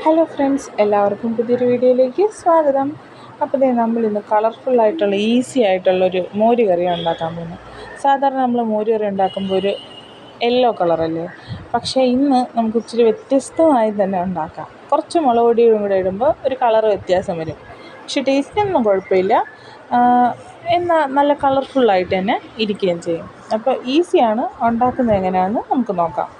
Hello friends, എല്ലാവർക്കും പുതിയൊരു വീഡിയോയിലേക്ക് സ്വാഗതം. അപ്പോൾ നമ്മളിന്ന് കളർഫുള്ളായിട്ടുള്ള ഈസി ആയിട്ടുള്ളൊരു മോര് കറിയാണ് ഉണ്ടാക്കാൻ പോകുന്നത്. സാധാരണ നമ്മൾ മോര് കറി ഉണ്ടാക്കുമ്പോൾ ഒരു യെല്ലോ കളറല്ലേ, പക്ഷേ ഇന്ന് നമുക്ക് ഇച്ചിരി വ്യത്യസ്തമായി തന്നെ ഉണ്ടാക്കാം. കുറച്ച് മുളക് പൊടിയും കൂടെ ഇടുമ്പോൾ ഒരു കളർ വ്യത്യാസം വരും, പക്ഷേ ടേസ്റ്റിനൊന്നും കുഴപ്പമില്ല. എന്നാൽ നല്ല കളർഫുള്ളായിട്ട് തന്നെ ഇരിക്കുകയും ചെയ്യും. അപ്പോൾ ഈസിയാണ്, ഉണ്ടാക്കുന്നത് എങ്ങനെയാണെന്ന് നമുക്ക് നോക്കാം.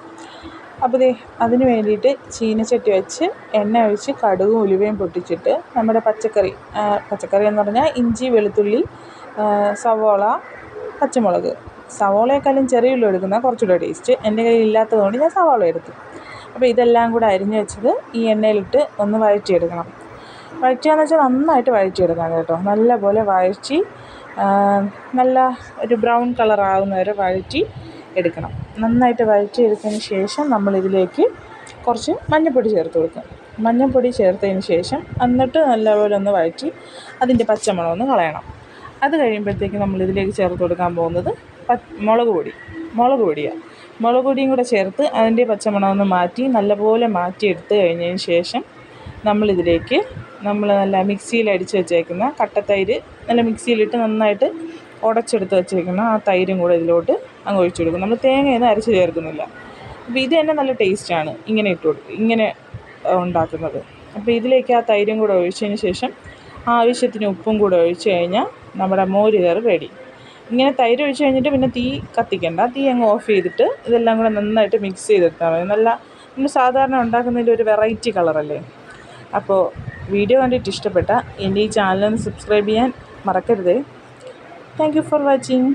അപ്പോൾ അതിന് വേണ്ടിയിട്ട് ചീനച്ചട്ടി വെച്ച് എണ്ണ ഒഴിച്ച് കടുകും ഉലുവയും പൊട്ടിച്ചിട്ട് നമ്മുടെ പച്ചക്കറി എന്ന് പറഞ്ഞാൽ ഇഞ്ചി, വെളുത്തുള്ളി, സവോള, പച്ചമുളക്. സവോളയെക്കാളും ചെറിയ ഉള്ളി എടുക്കുന്നത് കുറച്ചുകൂടെ ടേസ്റ്റ്. എൻ്റെ കയ്യിൽ ഇല്ലാത്തതുകൊണ്ട് ഞാൻ സവോള എടുത്തു. അപ്പോൾ ഇതെല്ലാം കൂടെ അരിഞ്ഞ് വെച്ചത് ഈ എണ്ണയിലിട്ട് ഒന്ന് വഴറ്റിയെടുക്കണം. വഴറ്റുകയെന്ന് വെച്ചാൽ നന്നായിട്ട് വഴറ്റിയെടുക്കണം കേട്ടോ. നല്ല പോലെ വഴറ്റി നല്ല ഒരു ബ്രൗൺ കളർ ആകുന്നവരെ വഴറ്റി എടുക്കണം. നന്നായിട്ട് വഴറ്റിയെടുത്തതിന് ശേഷം നമ്മളിതിലേക്ക് കുറച്ച് മഞ്ഞൾപ്പൊടി ചേർത്ത് കൊടുക്കും. മഞ്ഞൾപ്പൊടി ചേർത്തതിന് ശേഷം എന്നിട്ട് നല്ലപോലെ ഒന്ന് വഴറ്റി അതിൻ്റെ പച്ചമണം ഒന്ന് കളയണം. അത് കഴിയുമ്പോഴത്തേക്ക് നമ്മളിതിലേക്ക് ചേർത്ത് കൊടുക്കാൻ പോകുന്നത് മുളക് പൊടിയാണ്. മുളക് പൊടിയും കൂടെ ചേർത്ത് അതിൻ്റെ പച്ചമണം ഒന്ന് മാറ്റി നല്ലപോലെ മാറ്റിയെടുത്ത് കഴിഞ്ഞതിന് ശേഷം നമ്മളിതിലേക്ക് നല്ല മിക്സിയിൽ അടിച്ച് വെച്ചേക്കുന്ന കട്ടത്തൈര് നല്ല മിക്സിയിലിട്ട് നന്നായിട്ട് ഉടച്ചെടുത്ത് വെച്ചേക്കുന്ന ആ തൈരും കൂടെ ഇതിലോട്ട് അങ്ങ് ഒഴിച്ചു കൊടുക്കും. നമ്മൾ തേങ്ങയൊന്നും അരച്ച് ചേർക്കുന്നില്ല. അപ്പോൾ ഇത് തന്നെ നല്ല ടേസ്റ്റാണ് ഇങ്ങനെ ഉണ്ടാക്കുന്നത്. അപ്പോൾ ഇതിലേക്ക് ആ തൈരും കൂടെ ഒഴിച്ചതിന് ശേഷം ആവശ്യത്തിന് ഉപ്പും കൂടെ ഒഴിച്ച് കഴിഞ്ഞാൽ നമ്മുടെ മോര് കറി റെഡി. ഇങ്ങനെ തൈര് ഒഴിച്ച് കഴിഞ്ഞിട്ട് പിന്നെ തീ കത്തിക്കണ്ട, തീ അങ്ങ് ഓഫ് ചെയ്തിട്ട് ഇതെല്ലാം കൂടെ നന്നായിട്ട് മിക്സ് ചെയ്തെടുത്താൽ മതി. നമ്മൾ സാധാരണ ഉണ്ടാക്കുന്നതിൽ ഒരു വെറൈറ്റി കളറല്ലേ. അപ്പോൾ വീഡിയോ കണ്ടിട്ട് ഇഷ്ടപ്പെട്ട എൻ്റെ ഈ ചാനലൊന്ന് സബ്സ്ക്രൈബ് ചെയ്യാൻ മറക്കരുതേ. Thank you for watching.